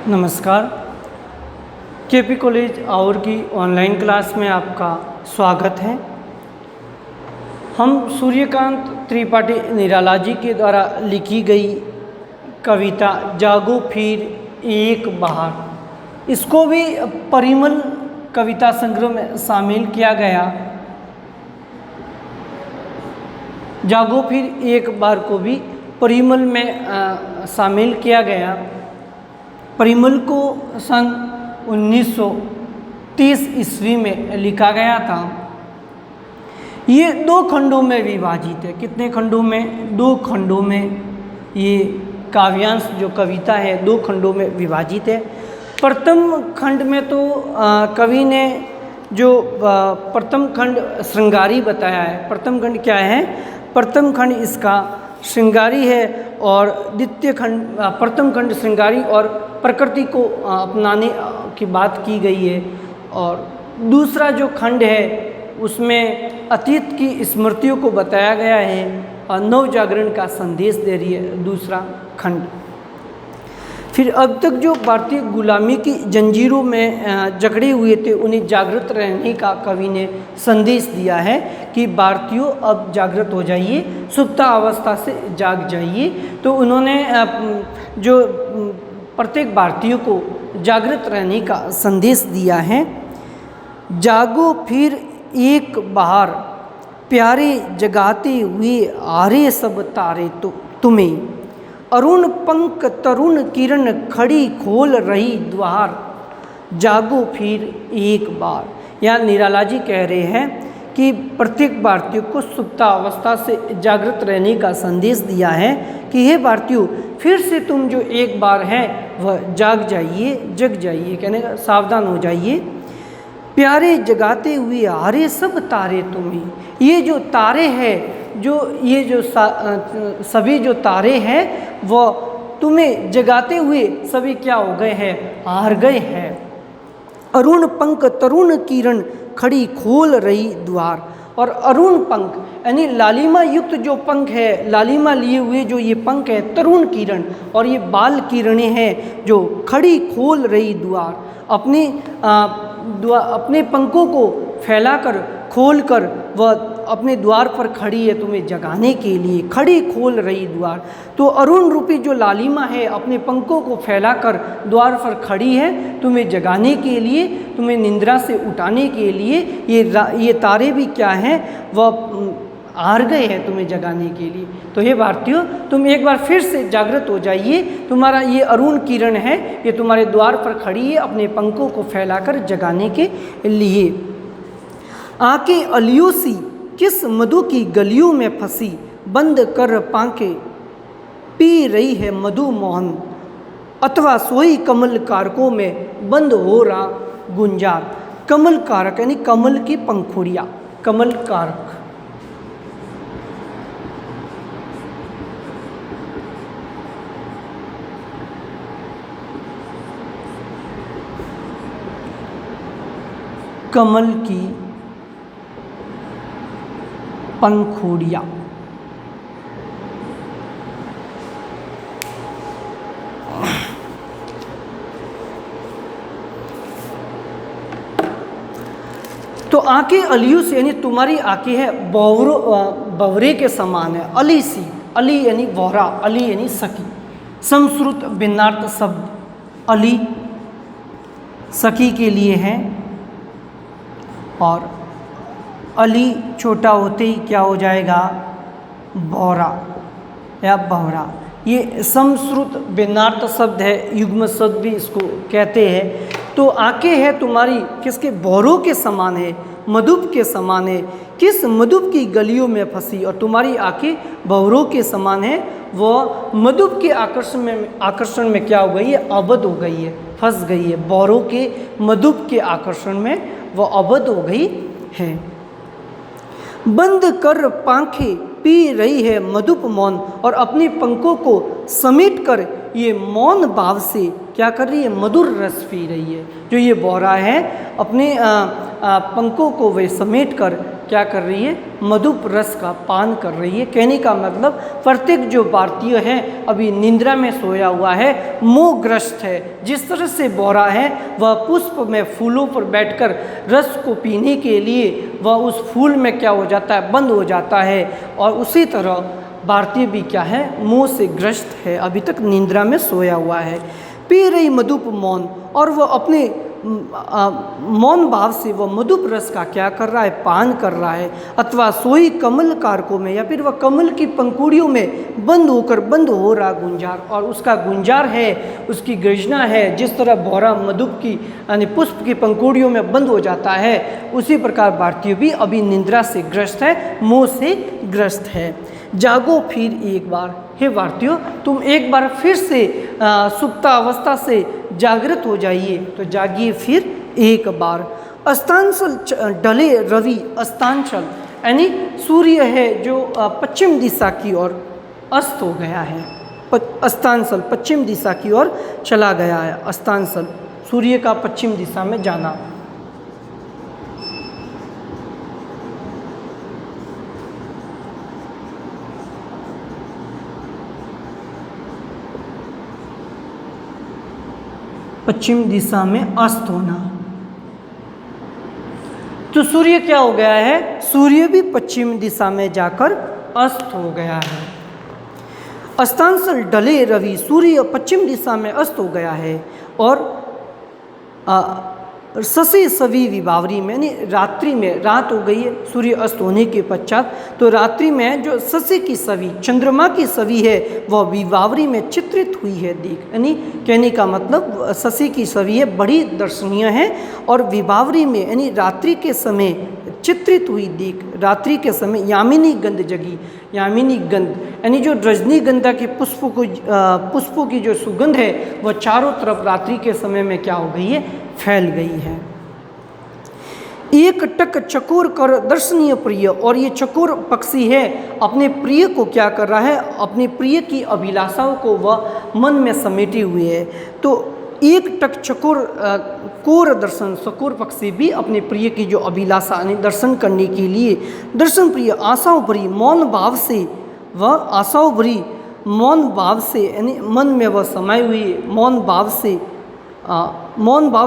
नमस्कार। KP college और की ऑनलाइन क्लास में आपका स्वागत है। हम सूर्यकांत त्रिपाठी निराला जी के द्वारा लिखी गई कविता जागो फिर एक बहार, इसको भी परिमल कविता संग्रह में शामिल किया गया। जागो फिर एक बार को भी परिमल में शामिल किया गया। परिमल को सन 1930 ईस्वी में लिखा गया था। ये दो खंडों में विभाजित है। कितने खंडों में? दो खंडों में ये काव्यांश जो कविता है दो खंडों में विभाजित है। प्रथम खंड में तो कवि ने जो प्रथम खंड श्रृंगारी बताया है। प्रथम खंड क्या है? प्रथम खंड इसका श्रृंगारी है और द्वितीय खंड प्रथम खंड श्रृंगारी और प्रकृति को अपनाने की बात की गई है। और दूसरा जो खंड है उसमें अतीत की स्मृतियों को बताया गया है और नव जागरण का संदेश दे रही है दूसरा खंड। फिर अब तक जो भारतीय गुलामी की जंजीरों में जकड़े हुए थे उन्हें जागृत रहने का कवि ने संदेश दिया है कि भारतीयों अब जागृत हो जाइए, सुप्ता अवस्था से जाग जाइए। तो उन्होंने जो प्रत्येक भारतीय को जागृत रहने का संदेश दिया है। जागो फिर एक बहार, प्यारे जगाते हुए आरे सब तारे तो तुम्हें, अरुण पंख तरुण किरण खड़ी खोल रही द्वार, जागो फिर एक बार। यहाँ निराला जी कह रहे हैं कि प्रत्येक भारतीय को सुप्ता अवस्था से जागृत रहने का संदेश दिया है कि हे भारतीयों, फिर से तुम जो एक बार है वह जाग जाइए, जग जाइए, कहने का सावधान हो जाइए। प्यारे जगाते हुए हारे सब तारे तुम्हें, ये जो तारे हैं ये जो सभी जो तारे हैं वो तुम्हें जगाते हुए सभी क्या हो गए हैं? हार गए हैं। अरुण पंख तरुण किरण खड़ी खोल रही द्वार, और अरुण पंख यानी लालिमा युक्त जो पंख है, लालिमा लिए हुए जो ये पंख है, तरुण किरण और ये बाल किरणें हैं जो खड़ी खोल रही द्वार, अपने पंखों को फैलाकर खोलकर वह अपने द्वार पर खड़ी है तुम्हें जगाने के लिए, खड़ी खोल रही द्वार। तो अरुण रूपी जो लालिमा है अपने पंखों को फैलाकर द्वार पर खड़ी है तुम्हें जगाने के लिए, तुम्हें निंद्रा से उठाने के लिए। ये तारे भी क्या हैं? वह हार गए हैं तुम्हें जगाने के लिए। तो हे भारतीयों, तुम एक बार फिर से जागृत हो जाइए। तुम्हारा ये अरुण किरण है, ये तुम्हारे द्वार पर खड़ी है अपने पंखों को फैलाकर जगाने के लिए। आंखें अलियों सी किस मधु की गलियों में फंसी, बंद कर पांखें पी रही है मधु मोहन, अथवा सोई कमल कारकों में बंद हो रहा गुंजार। कमल कारक यानी कमल की पंखुड़ियाँ, कमल कारक। कमल की पंखुड़ियाँ। तो आंखें अलियों से यानी तुम्हारी आंखें है बवरे के समान है। अली सी, अली यानी बोहरा, अली यानी सखी। संस्कृत भिन्नार्थ शब्द अली सखी के लिए है और अली छोटा होते ही क्या हो जाएगा? बौरा या बहरा। ये संस्कृत भिन्नार्थ शब्द है, युग्म शब्द भी इसको कहते हैं। तो आंखें हैं तुम्हारी किसके? बौरों के समान है, मधुप के समान है। किस मधुप की गलियों में फंसी, और तुम्हारी आंखें बौरों के समान है, वह मधुप के आकर्षण में क्या हो गई है? अबद्ध हो गई है, फंस गई है। बौरों के मधुप के आकर्षण में वह अबद्ध हो गई है। बंद कर पांखें पी रही है मधुप मौन, और अपने पंखों को समेट कर ये मौन भाव से क्या कर रही है? मधुर रस पी रही है। जो ये बौरा है अपने पंखों को वे समेट कर क्या कर रही है, मधुप रस का पान कर रही है। कहने का मतलब प्रत्येक जो भारतीय है अभी निद्रा में सोया हुआ है, मोहग्रस्त है। जिस तरह से बोरा है वह पुष्प में फूलों पर बैठकर रस को पीने के लिए वह उस फूल में क्या हो जाता है, बंद हो जाता है, और उसी तरह भारतीय भी क्या है, मोह से ग्रस्त है, अभी तक निद्रा में सोया हुआ है। पी रही मधुप मौन, और वह अपने मौन भाव से वह मधुप रस का क्या कर रहा है, पान कर रहा है। अथवा सोई कमल कारकों में, या फिर वह कमल की पंखुड़ियों में बंद होकर बंद हो रहा गुंजार, और उसका गुंजार है, उसकी गर्जना है। जिस तरह भौरा मधुप की यानी पुष्प की पंखुड़ियों में बंद हो जाता है, उसी प्रकार भारतीय भी अभी निद्रा से ग्रस्त है, मोह से ग्रस्त है। जागो फिर एक बार, हे भारतीयों तुम एक बार फिर से सुप्तावस्था से जागृत हो जाइए। तो जागिए फिर एक बार। अस्तांचल ढले रवि, अस्तांचल यानी सूर्य है जो पश्चिम दिशा की ओर अस्त हो गया है। अस्तांचल पश्चिम दिशा की ओर चला गया है। अस्तांचल सूर्य का पश्चिम दिशा में जाना। पश्चिम दिशा में अस्त होना। तो सूर्य क्या हो गया है, सूर्य भी पश्चिम दिशा में जाकर अस्त हो गया है। अस्तांचल ढले रवि, सूर्य पश्चिम दिशा में अस्त हो गया है। और शशि सवी विभावरी में यानी रात्रि में, रात हो गई है सूर्य अस्त होने के पश्चात, तो रात्रि में जो शशि की छवि, चंद्रमा की छवि है वह विभावरी में चित्रित हुई है देख। यानी कहने का मतलब शशि की छवि है बड़ी दर्शनीय है, और विभावरी में यानी रात्रि के समय चित्रित हुई देख। रात्रि के समय यामिनी गंध जगी, यामिनी गंध यानी जो रजनीगंधा के पुष्पों की जो सुगंध है वह चारों तरफ रात्रि के समय में क्या हो गई है, फैल गई है। एक टक चकोर कर दर्शनीय प्रिय, और ये चकोर पक्षी है अपने प्रिय को क्या कर रहा है, अपने प्रिय की अभिलाषाओं को वह मन में समेटे हुए है। तो एक टक चकोर कोर दर्शन, चकोर पक्षी भी अपने प्रिय की जो अभिलाषा यानी दर्शन करने के लिए दर्शन प्रिय आशाओं भरी मौन भाव से, वह आशाओं भरी मौन भाव से यानी मन में वह समाई हुई मौन भाव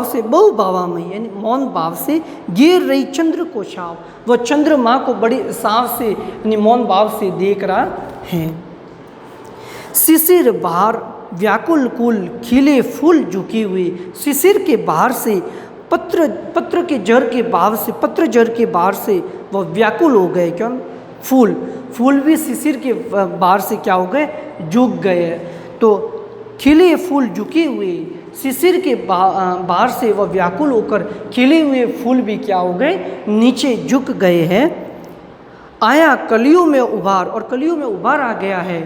से बहु भावामयी यानी मौन भाव से घेर रही चंद्र को छाव, वह चंद्रमा को बड़े साव से यानी मौन भाव से देख रहा है। शिशिर बाहर व्याकुल कुल खिले फूल झुके हुए, शिशिर के बाहर से पत्र के जड़ के भाव से, पत्र जड़ के बाहर से वह व्याकुल हो गए। क्यों, फूल भी शिशिर के बाहर से क्या हो गए, झुक गए। तो खिले फूल झुके हुए, शिशिर के बाहर से वह व्याकुल होकर खिले हुए फूल भी क्या हो गए, नीचे झुक गए हैं। आया कलियों में उभार, और कलियों में उभार आ गया है।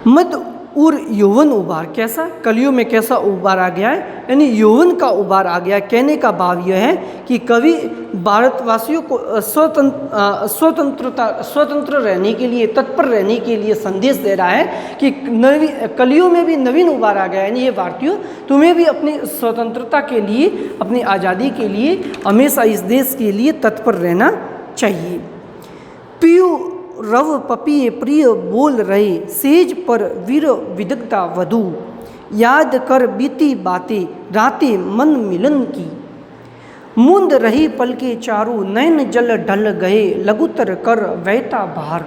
मद उर यौवन उबार, कैसा, कलियों में कैसा उबार आ गया है, यानी यौवन का उबार आ गया। कहने का भाव यह है कि कवि भारतवासियों को स्वतंत्र रहने के लिए, तत्पर रहने के लिए संदेश दे रहा है कि कलियों में भी नवीन उबार आ गया है। यानी ये भारतीयों, तुम्हें भी अपनी स्वतंत्रता के लिए, अपनी आज़ादी के लिए हमेशा इस देश के लिए तत्पर रहना चाहिए। पियू रव पपिए प्रिय बोल रहे, सेज पर वीर विदग्धा वधु, याद कर बीती बातें रातें मन मिलन की। मूंद रही पलके चारों नैन जल ढल गए, लघुतर कर बहता बाहर,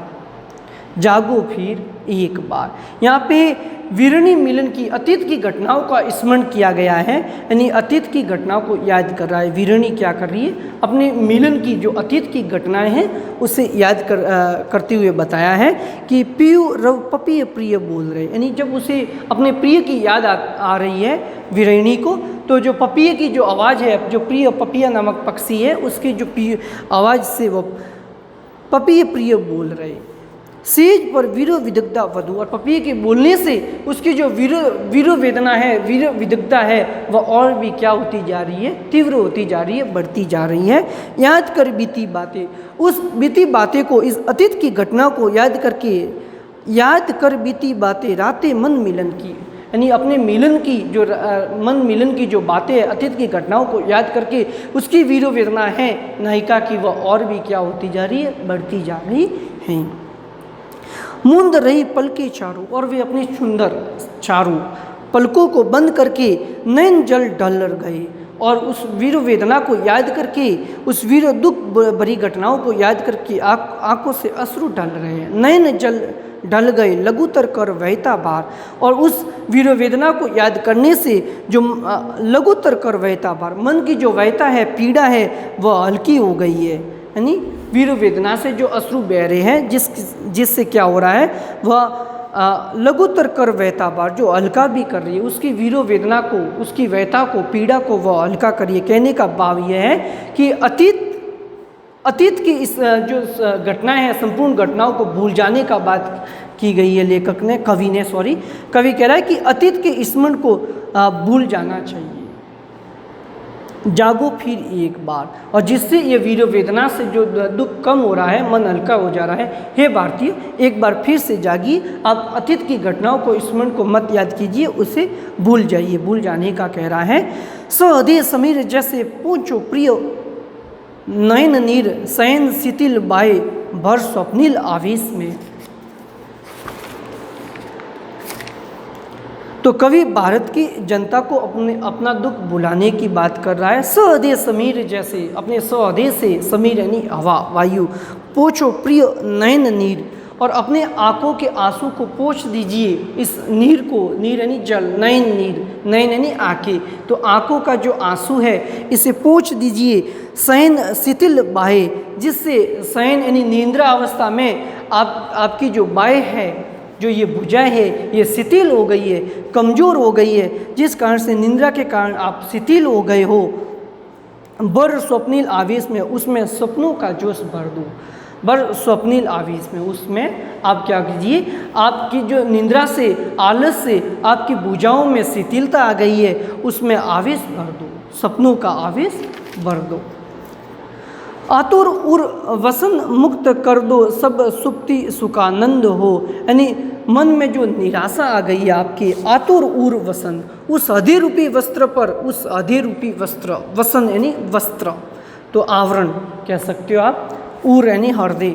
जागो फिर एक बार। यहाँ पे वीरणी मिलन की अतीत की घटनाओं का स्मरण किया गया है, यानी अतीत की घटनाओं को याद कर रहा है। वीरणी क्या कर रही है, अपने मिलन की जो अतीत की घटनाएं हैं उसे याद करते हुए बताया है कि पियू रव पपिय प्रिय बोल रहे, यानी जब उसे अपने प्रिय की याद आ रही है वीरणी को, तो जो पपिय की जो आवाज़ है, जो प्रिय पपिया नामक पक्षी है उसकी जो आवाज़ से वो पपिय प्रिय बोल रहे। सेज पर वीर विदग्धा वधु, और पपिये के बोलने से उसकी जो वीर वेदना है, वीर विदग्धा है, वह और भी क्या होती जा रही है, तीव्र होती जा रही है, बढ़ती जा रही है। याद कर बीती बातें, उस बीती बातें को, इस अतीत की घटना को याद कर बीती बातें रातें मन मिलन की, यानी अपने मिलन की जो मन मिलन की जो बातें हैं, अतीत की घटनाओं को याद करके उसकी वीरो वेदना है नायिका की वह और भी क्या होती जा रही है, बढ़ती जा रही है। मूंद रही पलके चारों, और वे अपनी सुंदर चारों पलकों को बंद करके नैन जल ढल गए, और उस वीर वेदना को याद करके, उस वीर दुख भरी घटनाओं को याद करके आंखों से अश्रु ढल रहे हैं। नैन जल ढल गए लघुतर कर वहता बार, और उस वीर वेदना को याद करने से जो लघुतर कर वहता बार, मन की जो वहता है, पीड़ा है, वह हल्की हो गई है। यानी वीर वेदना से जो अश्रु बह रहे हैं, जिससे क्या हो रहा है, वह लघुतर कर वहता बार, जो हल्का भी कर रही है, उसकी वीरो वेदना को, उसकी व्यथा को, पीड़ा को वह हल्का करिए। कहने का भाव यह है कि अतीत की इस जो घटनाएं हैं, संपूर्ण घटनाओं को भूल जाने का बात की गई है लेखक ने, कवि कह रहा है कि अतीत के स्मरण को भूल जाना चाहिए, जागो फिर एक बार, और जिससे ये वीर वेदना से जो दुख कम हो रहा है, मन हल्का हो जा रहा है। हे भारतीय, एक बार फिर से जागिए, आप अतीत की घटनाओं को, स्मरण को मत याद कीजिए, उसे भूल जाइए। भूल जाने का कह रहा है। सहदे समीर जैसे पूछो प्रिय नयन नीर, शयन शिथिल बाए भर स्वप्निल आवेश में। तो कवि भारत की जनता को अपना दुख भुलाने की बात कर रहा है। सहदे समीर जैसे, अपने सहदे से, समीर यानी हवा, वायु, पोछो प्रिय नयन नीर, और अपने आंखों के आंसू को पोंछ दीजिए। इस नीर को, नीर यानी जल, नयन नीर, नयन यानी आंखें, तो आंखों का जो आंसू है इसे पोंछ दीजिए। शयन शिथिल बाहे, जिससे शयन यानी निंद्रा अवस्था में आपकी जो बाहें है, जो ये भुजाएं है, ये शिथिल हो गई है, कमज़ोर हो गई है, जिस कारण से निंद्रा के कारण आप शिथिल हो गए हो। बर स्वप्निल आवेश में, उसमें सपनों का जोश भर दो। बर स्वप्निल आवेश में, उसमें आप क्या कीजिए, आपकी जो निंद्रा से, आलस से आपकी भुजाओं में शिथिलता आ गई है, उसमें आवेश भर दो, सपनों का आवेश भर दो। आतुर उर वसन मुक्त कर दो, सब सुप्ति सुखानंद हो। यानी मन में जो निराशा आ गई है आपके, आतुर उर वसन, उस हृदय रूपी वस्त्र पर, उस हृदय रूपी वस्त्र, वसन यानी वस्त्र, तो आवरण कह सकते हो आप, उर यानी हृदय,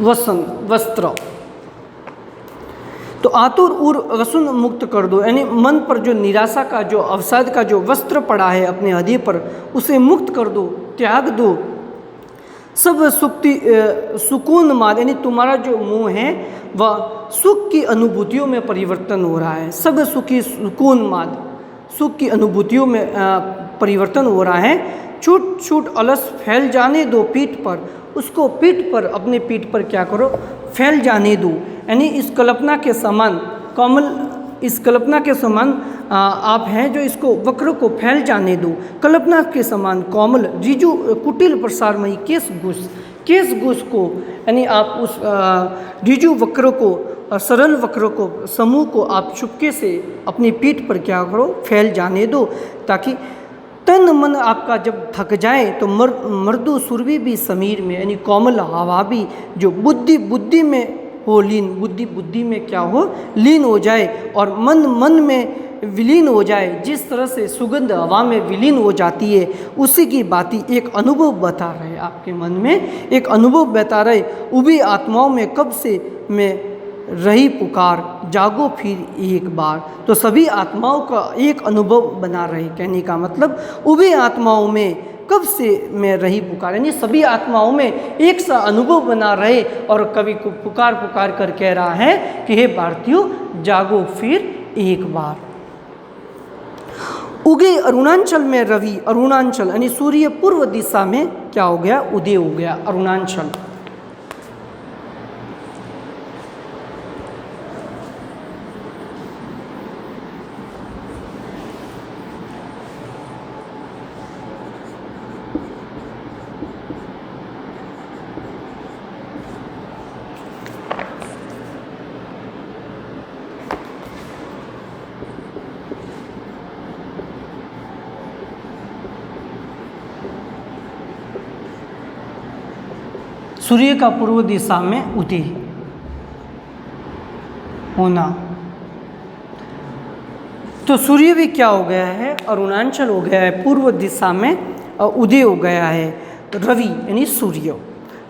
वसन वस्त्र, तो आतुर उर वसन मुक्त कर दो, यानी मन पर जो निराशा का, जो अवसाद का जो वस्त्र पड़ा है अपने हृदय पर, उसे मुक्त कर दो, त्याग दो। सब सुकून माद, यानी तुम्हारा जो मुंह है वह सुख की अनुभूतियों में परिवर्तन हो रहा है। सब सुखी सुकून माद, सुख की अनुभूतियों में परिवर्तन हो रहा है। छूट छूट अलस फैल जाने दो पीठ पर, उसको पीठ पर, अपने पीठ पर क्या करो, फैल जाने दो। यानी इस कल्पना के समान कोमल, इस कल्पना के समान आप हैं जो इसको वक्र को फैल जाने दो। कल्पना के समान कोमल रिजु कुटिल प्रसारमयी केश घुस को, यानी आप उस रिजु वक्र को, सरल वक्र को, समूह को आप चुपके से अपनी पीठ पर क्या करो, फैल जाने दो, ताकि तन मन आपका जब थक जाए तो मर्दू सुरभि भी समीर में, यानी कोमल हवा भी जो बुद्धि में हो लीन, बुद्धि में क्या हो, लीन हो जाए, और मन में विलीन हो जाए। जिस तरह से सुगंध हवा में विलीन हो जाती है, उसी की बात ही एक अनुभव बता रहे, आपके मन में एक अनुभव बता रहे। उभी आत्माओं में कब से मैं रही पुकार, जागो फिर एक बार। तो सभी आत्माओं का एक अनुभव बना रहे, कहने का मतलब उभी आत्माओं में कब से मैं रही पुकार, यानी सभी आत्माओं में एक सा अनुभव बना रहे। और कवि को पुकार पुकार कर कह रहा है कि हे भारतीयों, जागो फिर एक बार। उगे अरुणाचल में रवि, अरुणाचल यानी सूर्य पूर्व दिशा में क्या हो गया, उदय हो गया, अरुणाचल। सूर्य का पूर्व दिशा में उदय होना। तो सूर्य भी क्या हो गया है, अरुणाचल हो गया है, पूर्व दिशा में उदय हो गया है रवि यानी सूर्य।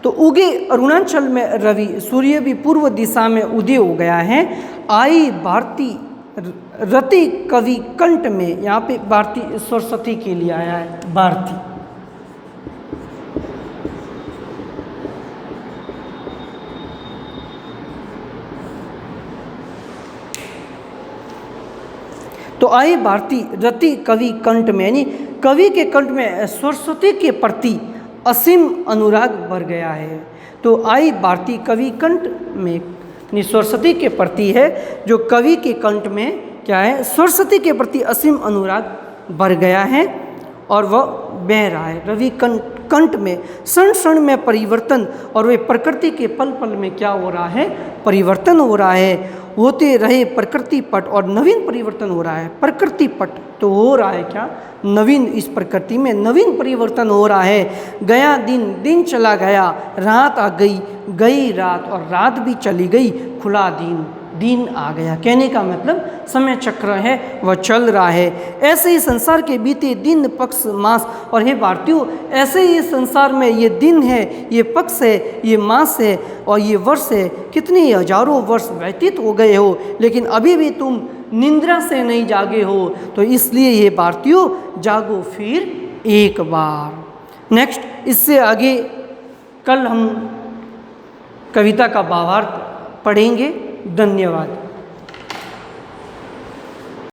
तो उगे अरुणाचल में रवि, सूर्य भी पूर्व दिशा में उदय हो गया है। आई भारती रति कवि कंठ में, यहाँ पे भारती सरस्वती के लिए आया है भारती। तो आई भारती रति कवि कंठ में, यानी कवि के कंठ में सरस्वती के प्रति असीम अनुराग भर गया है। तो आई भारती कवि कंठ में सरस्वती के प्रति है, जो कवि के कंठ में क्या है, सरस्वती के प्रति असीम अनुराग भर गया है और वह बह रहा है। रवि कंठ में क्षण क्षण में परिवर्तन, और वे प्रकृति के पल पल में क्या हो रहा है, परिवर्तन हो रहा है। होते रहे प्रकृति पट, और नवीन परिवर्तन हो रहा है। प्रकृति पट तो हो रहा है क्या, नवीन, इस प्रकृति में नवीन परिवर्तन हो रहा है। गया दिन, दिन चला गया, रात आ गई, गई रात, और रात भी चली गई, खुला दिन, दिन आ गया। कहने का मतलब समय चक्र है वह चल रहा है। ऐसे ही संसार के बीते दिन, पक्ष, मास, और हे भारतीयों, ऐसे ही संसार में ये दिन है, ये पक्ष है, ये मास है और ये वर्ष है। कितने हजारों वर्ष व्यतीत हो गए हो, लेकिन अभी भी तुम निंद्रा से नहीं जागे हो। तो इसलिए ये भारतीयों, जागो फिर एक बार। नेक्स्ट, इससे आगे कल हम कविता का भावार्थ पढ़ेंगे। धन्यवाद।